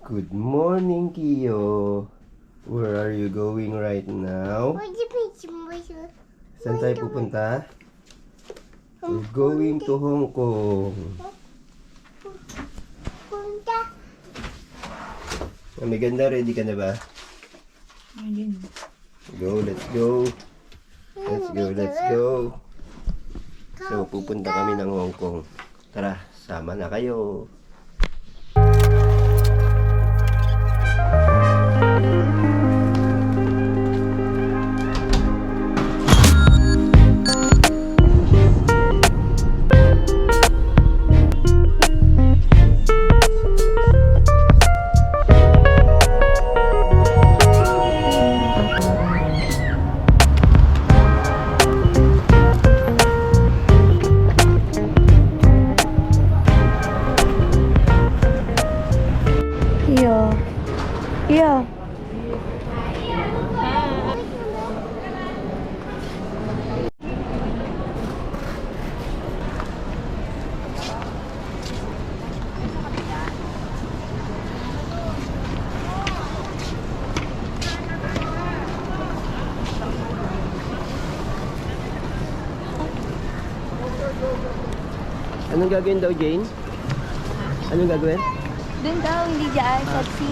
Good morning, Kiyo. Where are you going right now? Saan tayo pupunta? We're going to Hong Kong. May ganda, ready ka na ba? Go, let's go. Let's go, let's go. So, pupunta kami ng Hong Kong. Tara, sama na kayo. Iya. Anong gagawin daw, Jane? Anong gagawin? Doon daw, hindi dyan, sexy.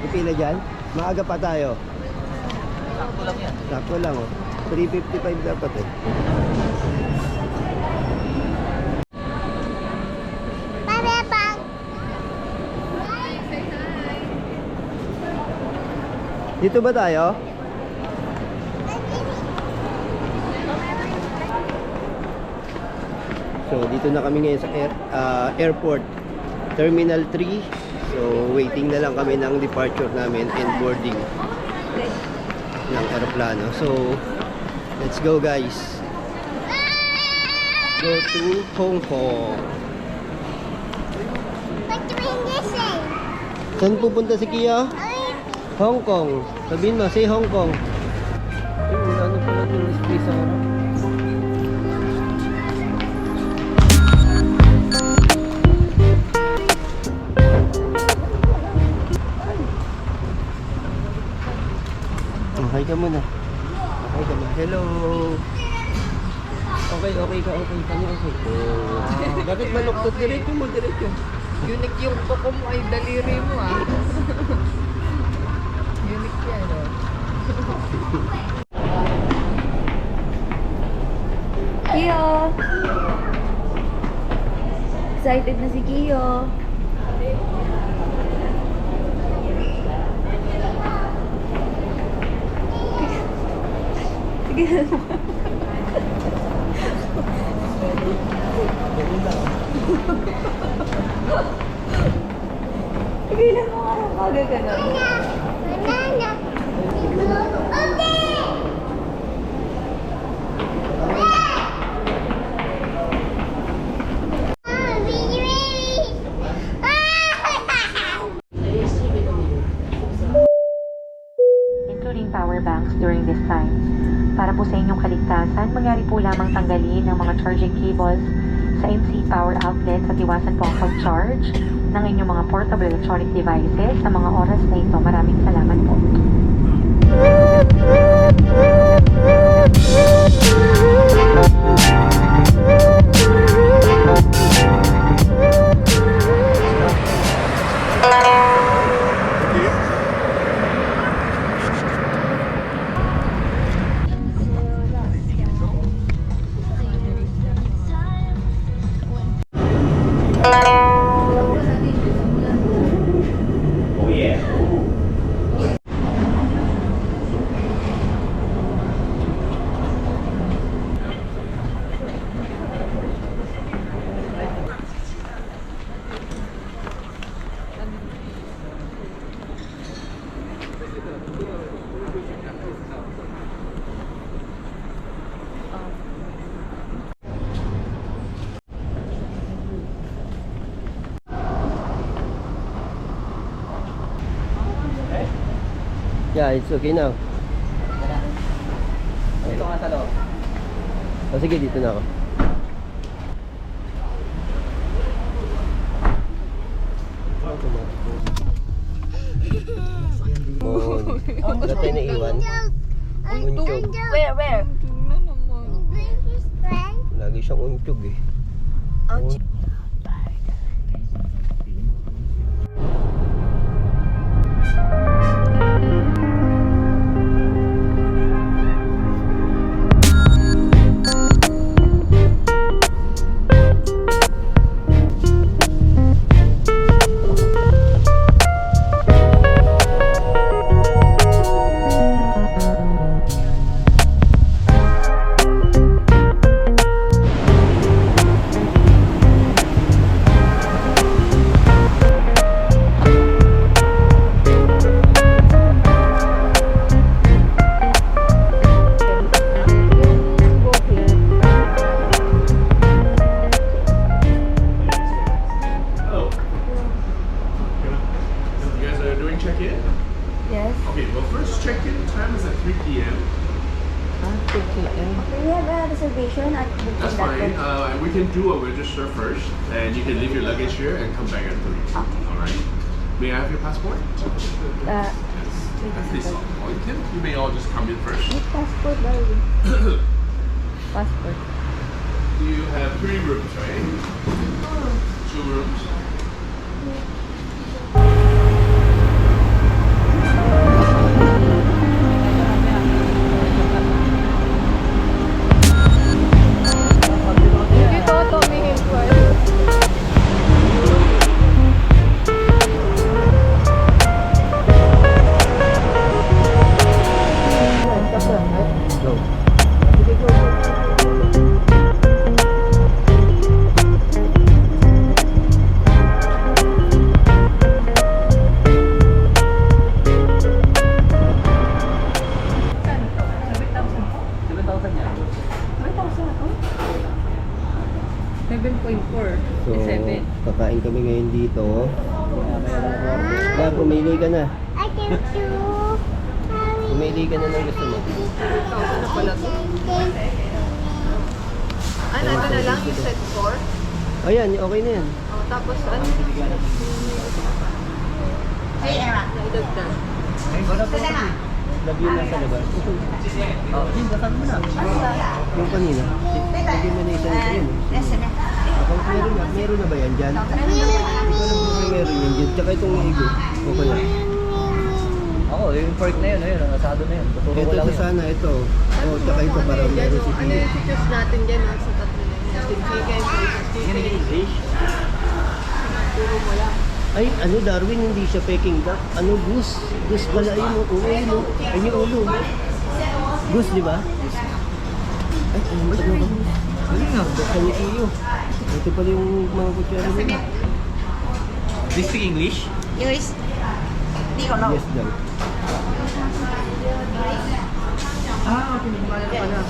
Ipila dyan? Maaga pa tayo. Sakto lang yan. Sakto lang, oh. 3:55 dapat eh. Dito ba tayo? So, dito na kami ngayon sa airport. Terminal 3. So, waiting na lang kami ng departure namin and boarding ng aeroplano. So, let's go guys. Go to Hong Kong. Saan pupunta si Kia? Hong Kong. Sabihin mo, say Hong Kong. Ay, wala na pala yung space sa harap. Hi ka muna. Hi ka muna. Hello. Okay ka. Okay. Bakit maluktot? Diretso mo. Unique yung kuko mo ay daliri mo ah. Unique yan oh. Kiyo! Excited na si Kiyo. Sige mo. Tigilan mo nga. Magaganon. Including power banks during this time. Para po sa inyong kaligtasan, mangyari po lamang tanggalin ang mga charging cables sa MC power outlets at iwasan po ang pag-charge ng inyong mga portable electronic devices sa mga oras na ito. Maraming salamat po. Yeah, it's okay now. Dito nga sa loob. Oh, sige, dito na ako. automatic po. Wala tayo naiwan. Untyog. Where? Tingnan naman. Lagi siyang untyog eh. Hello. You guys are doing check-in? Yes. Okay, well first check-in time is at 3 p.m. Do we have a reservation at That's fine. We can do a register first, and you can leave your luggage here and come back at 3. Alright. May I have your passport? Uh, Please, all you can. You may all just come in first. passport, darling. Passport. You have 3 rooms, right? 2 rooms. Dito, Tommy Hilfiger. Go. So, kakain kami ngayon dito. Kaya pumili ka na. Pumili ka na ng gusto mo. Ano pala to? Ano na lang yung set 4? Ayan, okay na yan. Oh, tapos ano? Naidagdag. Lagyan na sa labas. Yung kanina. Lagyan mo na isa nito yun. Meron na ba yan dyan? Hindi ko alam kung meron yan dyan. Tsaka itong igo. Okay na. Ako, yung pork na yun, ayun, asado na yun. Tuturo ko Ito lang sa yun. sana, ito. Oh, tsaka ito para meron si Ano Pili. yung choose natin dyan sa tatlo na yun? Chicken, chicken, chicken. Turo mo lang. Ay, ano Darwin, hindi siya Peking duck. Ano, goose. Goose pala yun. Oo, yun. Ay, yung ulo. Goose, di ba? Ay, ano ba? Galing nga. Basta ni Iyo. Ito pala yung mga kutsara nila. Do you speak English? Yes. Yes daw. Ah, okay. Pala.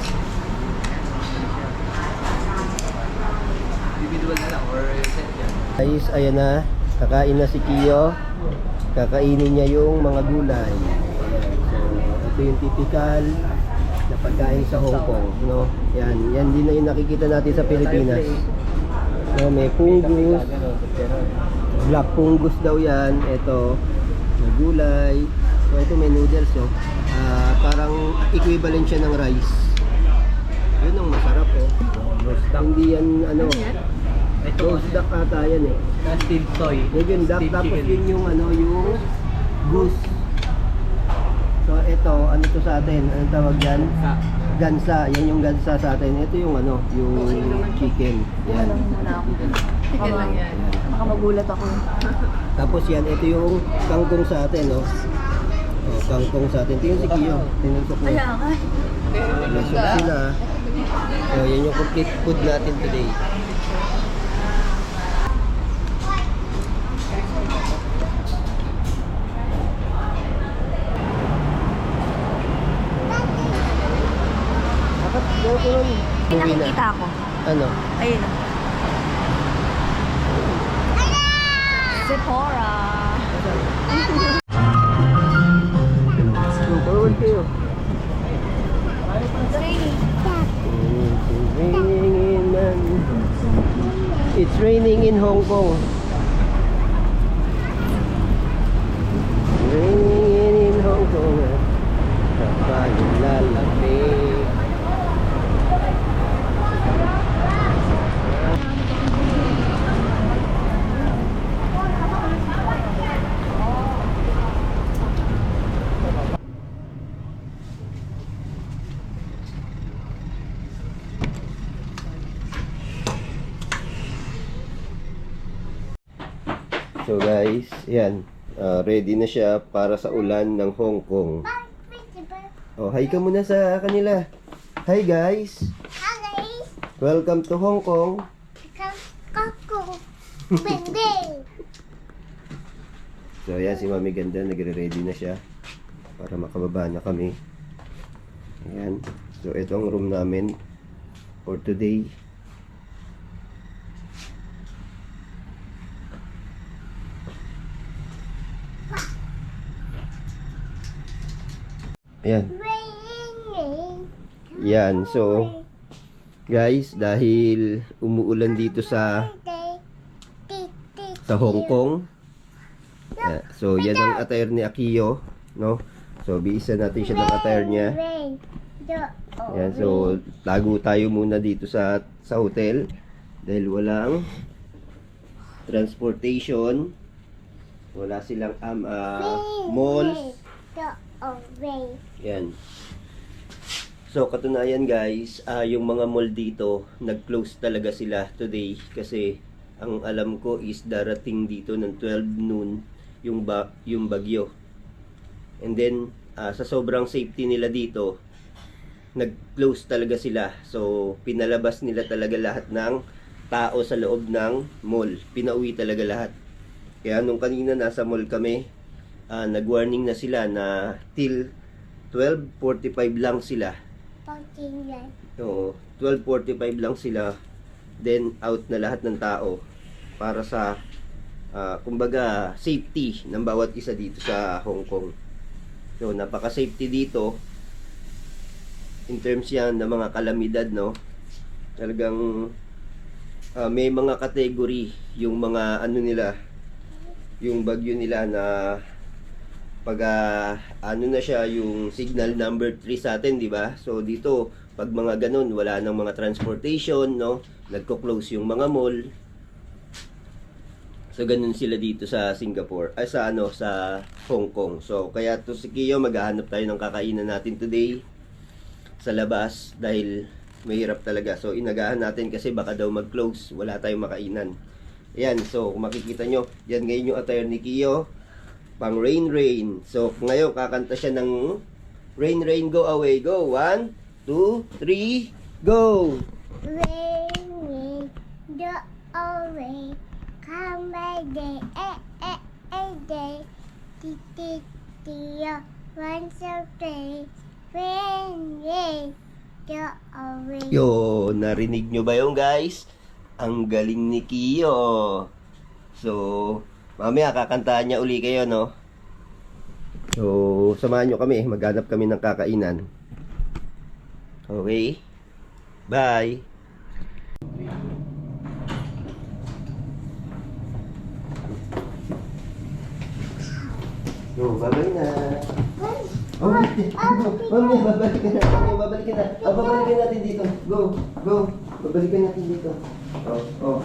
Individual na lang or set yan? Guys, ayan na. Kakain na si Kiyo. Kakainin niya yung mga gulay. Ayan. So, ito yung typical na pagkain sa Hong Kong. No? Yan din na yung nakikita natin sa Pilipinas. No, may pungus. Black pungus daw yan. Ito, na gulay. So, ito may noodles. Oh. Parang equivalent siya ng rice. Yun ang masarap. Oh. Hindi yan ano. Roast duck ata yan eh. Steamed soy. Yun duck, Steamed tapos chicken. yun yung ano, yung goose. So ito, ano to sa atin? Anong tawag yan? Gansa. Yan yung gansa sa atin. Ito yung ano, yung chicken. Yan. Muna ako. Chicken lang yan. Baka magulat ako. Tapos yan, ito yung kangkong sa atin, no? Oh, kangkong sa atin. Ito yung si Kiyo. Tinuntok mo. Kaya nga. Lasok sila. So yan yung complete food natin today. Dapat ko nun. May Uwi na. nakikita ako. Ano? Ayun na. Sephora. Forward kayo. It's raining. It's raining in Hong Kong. Ringing in Hong Kong, kapayong lalamig. So guys, yan. Ready na siya para sa ulan ng Hong Kong. Oh, hi ka muna sa kanila. Hi guys. Welcome to Hong Kong. So yan, si Mami Ganda nagre-ready na siya para makababa na kami. Ayan. So ito ang room namin for today. Ayan. Yan, so guys, dahil umuulan dito sa Hong Kong. So yan ang attire ni Akiyo, no? So biisan natin siya ng attire niya. Yan, so tago tayo muna dito sa hotel dahil walang transportation. Wala silang malls. Yan. So katunayan guys, yung mga mall dito nag-close talaga sila today kasi ang alam ko is darating dito ng 12 noon yung bagyo. And then sa sobrang safety nila dito, nag-close talaga sila. So pinalabas nila talaga lahat ng tao sa loob ng mall. Pinauwi talaga lahat. Kaya nung kanina nasa mall kami, nag-warning na sila na till 12:45 lang sila. Oo, 12:45 lang sila. Then out na lahat ng tao para sa kumbaga safety ng bawat isa dito sa Hong Kong. So napaka-safety dito in terms yan ng mga kalamidad, no? Talagang may mga category yung mga ano nila, yung bagyo nila na pag ano na siya, yung signal number 3 sa atin, di ba? So dito, pag mga ganun, wala nang mga transportation, no? Nagko-close yung mga mall. So ganun sila dito sa Singapore, sa Hong Kong. So kaya to si Kiyo, maghahanap tayo ng kakainan natin today sa labas dahil mahirap talaga. So inagahan natin kasi baka daw mag-close, wala tayong makainan. Ayan, so kung makikita nyo, yan ngayon yung attire ni Kiyo, pang Rain Rain. So ngayon kakanta siya ng Rain Rain Go Away. Go, 1, 2, 3, go! Rain, rain, go away. Come by day, day. Titi, once a day. Rain, rain, go away. Yo, narinig nyo ba yung guys? Ang galing ni Kiyo. So, mamaya kakantahan niya uli kayo, no? So, samahan nyo kami. Maghanap kami ng kakainan. Okay? Bye! Yo, babay na! Oh, mamaya, babalik ka na. Babalikan natin dito. Go, go. Babalikan natin dito. Oh.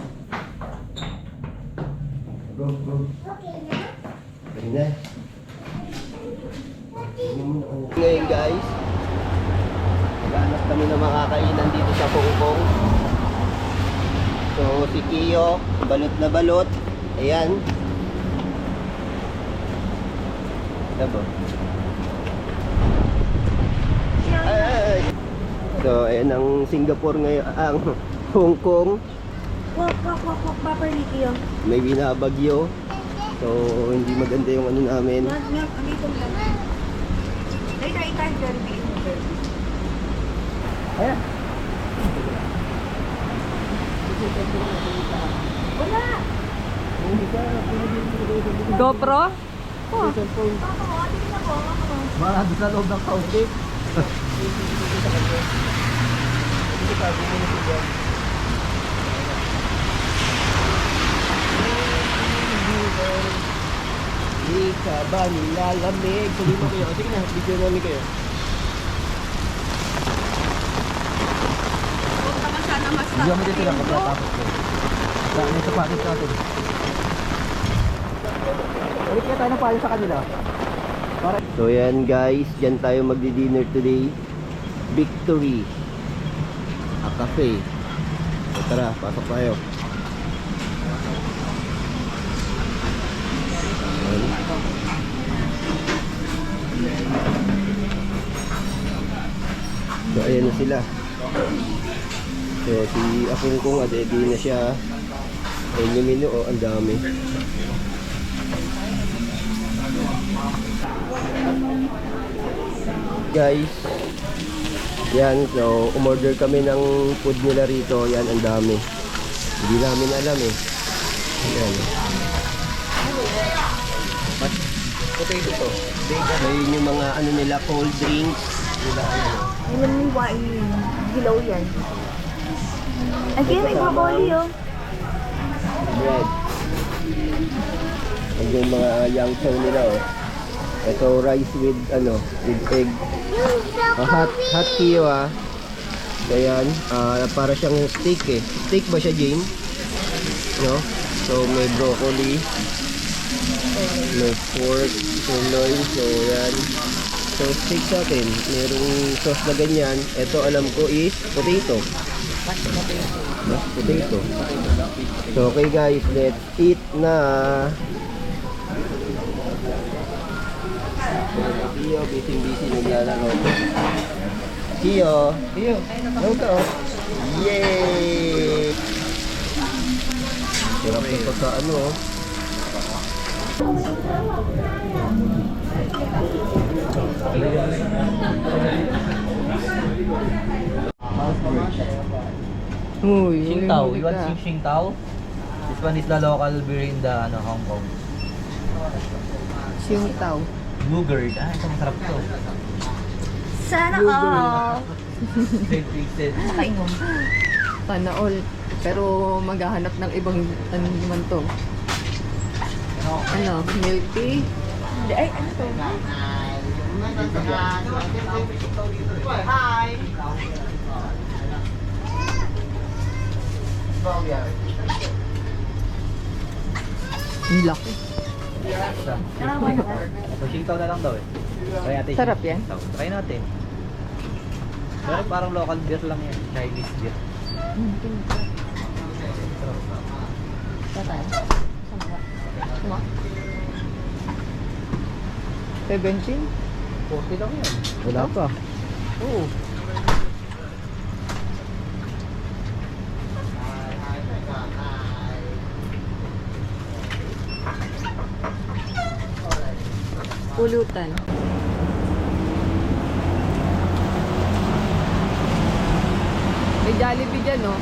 Go. Okay na? Okay na. Ngayon guys, maghanap kami ng makakainan dito sa Hong Kong. So si Kiyo, balot na balot. Ayan. Diba? Ay. So ayan ang Singapore ngayon, ang Hong Kong. Wak, properly kayo. May binabagyo. So hindi maganda yung ano namin. Andito lang. Later, ikan dyan. Ayan. Wala! GoPro? Oh. Mga doon sa loob ng couch. Di ka ba nilalamig? Sabi mo kayo. Sige na, video namin kayo. Huwag naman sana Hindi kami dito lang pagkatapos ko. Saan yung sapatos natin? Ulit kaya tayo ng palo sa kanila. So yan guys, dyan tayo magdi-dinner today. Victory. A cafe. So tara, pasok tayo. Ayan. So ayan na sila. So si Apong kong adedi na siya. Ayan yung menu, oh, ang dami. Guys, yan, so umorder kami ng food nila rito. Yan, ang dami. Hindi namin alam eh. Yan. Potato to. So yun yung mga ano nila, cold drinks nila, ano. Alam ni Wai, hilaw yan. Again, may broccoli oh. Bread. And yung mga yang chow nila, oh. Ito rice with ano, with egg. Hot kiyo ah. Ayan, para siyang steak eh. Steak ba siya, Jane? No? So may broccoli, may pork, sirloin, so yan. So steak sa atin, merong sauce na ganyan. Ito alam ko is potato. Potato. So okay guys, let's eat na. Kiyo, busy naglalaro. Kiyo. Ano to? Yay! Sarap ito sa ano. Uy, Xingtao. You want Xingtao? This one is the local beer in the Hong Kong. Xingtao. Bluebird. Ah, ito masarap to. Sana all. Twisted. Kainom. Sana all. Pero maghahanap ng ibang ano naman to. Ano? Milk tea? Hindi, ay ano to? Ang laki. So, Xingtao na lang daw eh. Try natin. Sarap yan. Xingtao. Try natin. Pero parang local beer lang yan. Chinese beer. Tatay. Sama. 17? 40 lang yan. Wala pa. Oo. Pulutan. May Jollibee dyan, no?